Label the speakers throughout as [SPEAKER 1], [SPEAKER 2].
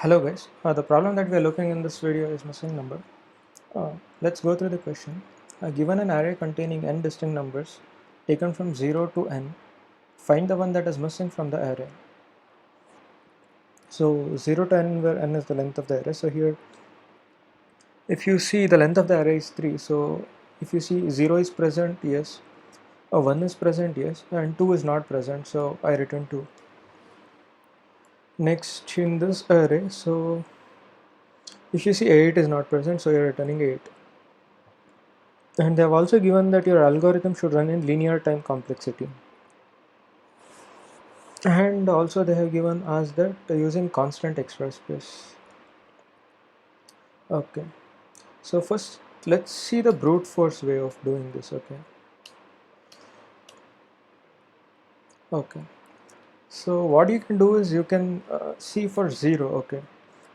[SPEAKER 1] Hello guys, the problem that we are looking in this video is missing number. Let's go through the question. Given an array containing n distinct numbers taken from 0 to n, find the one that is missing from the array. So 0 to n, where n is the length of the array. So here, if you see the length of the array is 3, so if you see 0 is present, yes, 1 is present, yes, and 2 is not present, so I return 2. Next in this array, so if you see 8 is not present, so you're returning 8. And they have also given that your algorithm should run in linear time complexity. And also they have given us that using constant extra space. Okay, so first let's see the brute force way of doing this. Okay, so what you can do is you can see for 0. Okay,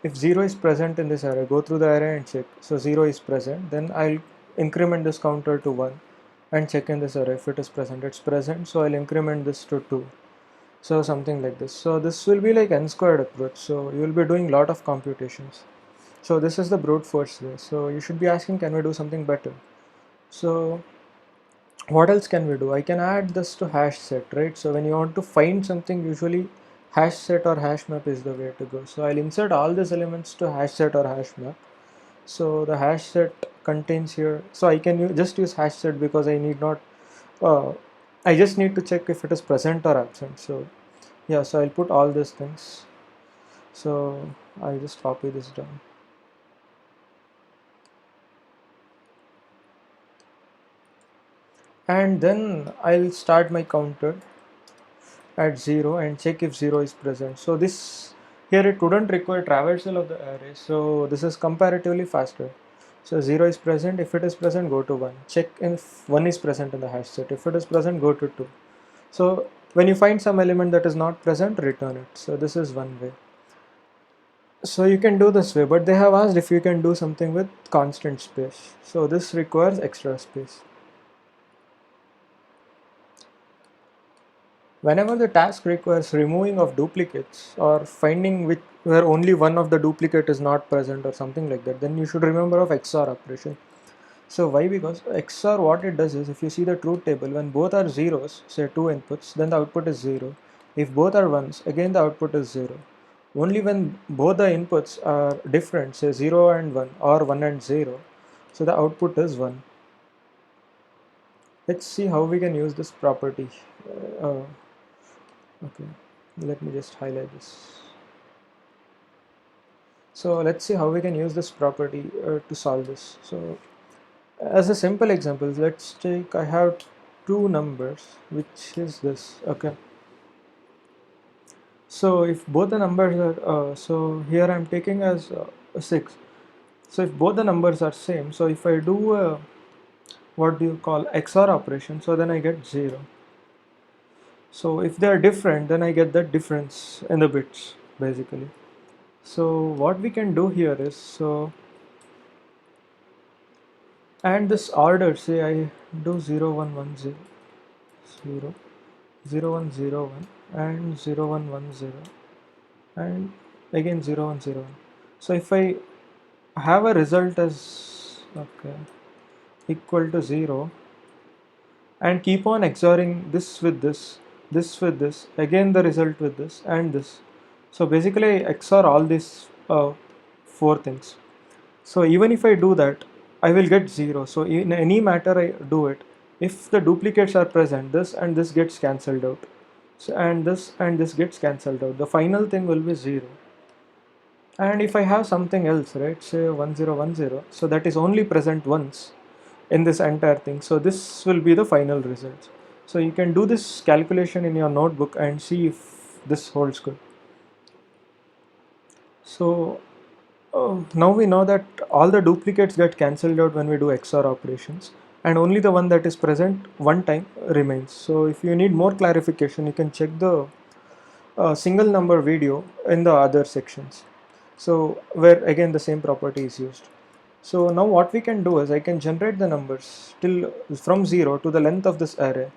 [SPEAKER 1] if 0 is present in this array, go through the array and check. So 0 is present, then I'll increment this counter to 1 and check in this array. If it is present, it's present, so I'll increment this to 2. So something like this. So this will be like n squared approach. So you will be doing lot of computations. So this is the brute force way. So you should be asking, can we do something better? So what else can we do? I can add this to hash set, right? So when you want to find something, usually hash set or hash map is the way to go. So I'll insert all these elements to hash set or hash map. So the hash set contains here. So I can just use hash set because I need not. I just need to check if it is present or absent. So yeah, so I'll put all these things. So I'll just copy this down. And then I'll start my counter at 0 and check if 0 is present. So this here it wouldn't require traversal of the array, so this is comparatively faster. So 0 is present. If it is present, go to 1. Check if 1 is present in the hash set. If it is present, go to 2. So when you find some element that is not present, return it. So this is one way. So you can do this way, but they have asked if you can do something with constant space. So this requires extra space. Whenever the task requires removing of duplicates or finding where only one of the duplicate is not present or something like that, then you should remember of XOR operation. So why? Because XOR, what it does is, if you see the truth table, when both are zeros, say two inputs, then the output is 0. If both are ones, again the output is 0. Only when both the inputs are different, say 0 and 1 or 1 and 0, so the output is 1. Let's see how we can use this property. Okay, let me just highlight this. So let's see how we can use this property to solve this. So as a simple example, let's take, I have two numbers, which is this. Okay, so if both the numbers are so here I'm taking as 6. So if both the numbers are same, so if I do what do you call XOR operation, so then I get 0. So if they are different, then I get the difference in the bits basically. So what we can do here is, so and this order, say I do 0 1 1 0 0 0 1 0 1 and 0 1 1 0 and again 0 1 0 1. So if I have a result as okay equal to 0 and keep on XORing this with this with this, again the result with this and this. So basically I XOR all these four things. So even if I do that, I will get 0. So in any matter I do it, if the duplicates are present, this and this gets cancelled out. So, and this gets cancelled out. The final thing will be 0. And if I have something else, right, say 1010, so that is only present once in this entire thing. So this will be the final result. So you can do this calculation in your notebook and see if this holds good. So now we know that all the duplicates get cancelled out when we do XOR operations, and only the one that is present one time remains. So if you need more clarification, you can check the single number video in the other sections. So where again the same property is used. So now what we can do is I can generate the numbers till from 0 to the length of this array.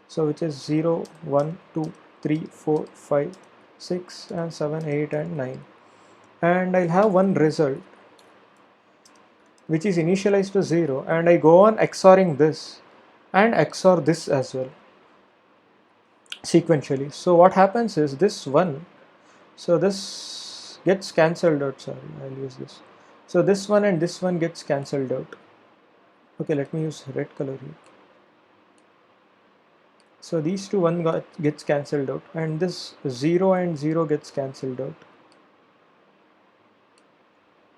[SPEAKER 1] So which is 0, 1, 2, 3, 4, 5, 6 and 7, 8 and 9. and I'll have one result which is initialized to 0, and I go on XORing this and XOR this as well sequentially. So what happens is this one, so this gets cancelled out, sorry, I'll use this. So this one and this one gets cancelled out. Okay, let me use red color here. So these two, one gets cancelled out, and this 0 and 0 gets cancelled out.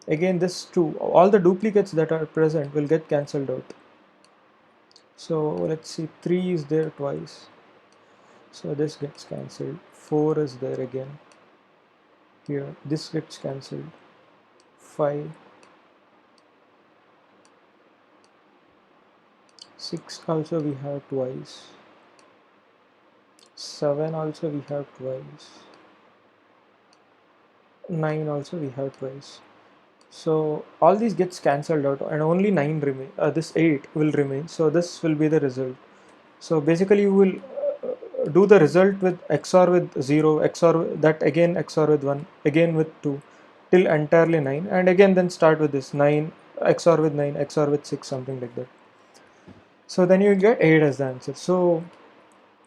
[SPEAKER 1] Again, this 2, all the duplicates that are present will get cancelled out. So let's see, 3 is there twice. So this gets cancelled. 4 is there again. Here, this gets cancelled. 5. 6 also we have twice. 7 also we have twice. 9 also we have twice. So all these gets cancelled out and only 9 remain. This 8 will remain. So this will be the result. So basically you will do the result with XOR with 0, XOR that again XOR with 1, again with 2 till entirely 9, and again then start with this 9, XOR with 9, XOR with 6, something like that. So then you get 8 as the answer. So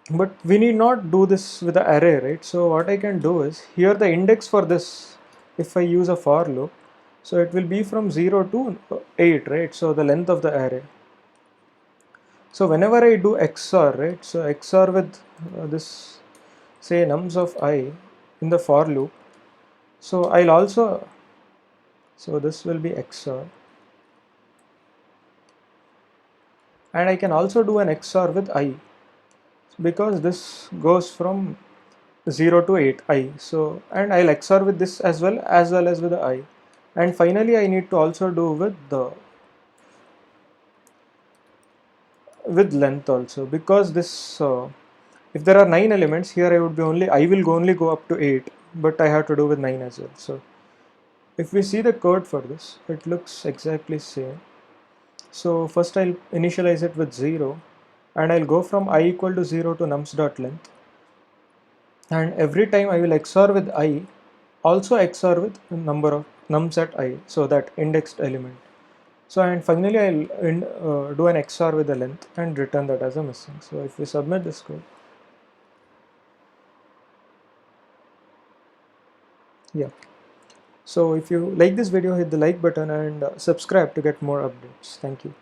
[SPEAKER 1] but we need not do this with the array, right? So what I can do is, here the index for this, if I use a for loop, so it will be from 0 to 8, right? So the length of the array. So whenever I do XOR, right? So XOR with this, say nums of I in the for loop. So I'll also, so this will be XOR, and I can also do an XOR with I, because this goes from 0 to 8 I. So, and I'll XOR with this as well as with the I. And finally I need to also do with the length also, because this if there are 9 elements here, I will only go up to 8, but I have to do with 9 as well. So if we see the code for this, it looks exactly same. So first I'll initialize it with 0, and I'll go from I equal to 0 to nums.length, and every time I will XOR with I, also XOR with number of nums at I, so that indexed element. So and finally I'll do an XOR with the length and return that as a missing. So if we submit this code, yeah. So if you like this video, hit the like button and subscribe to get more updates. Thank you.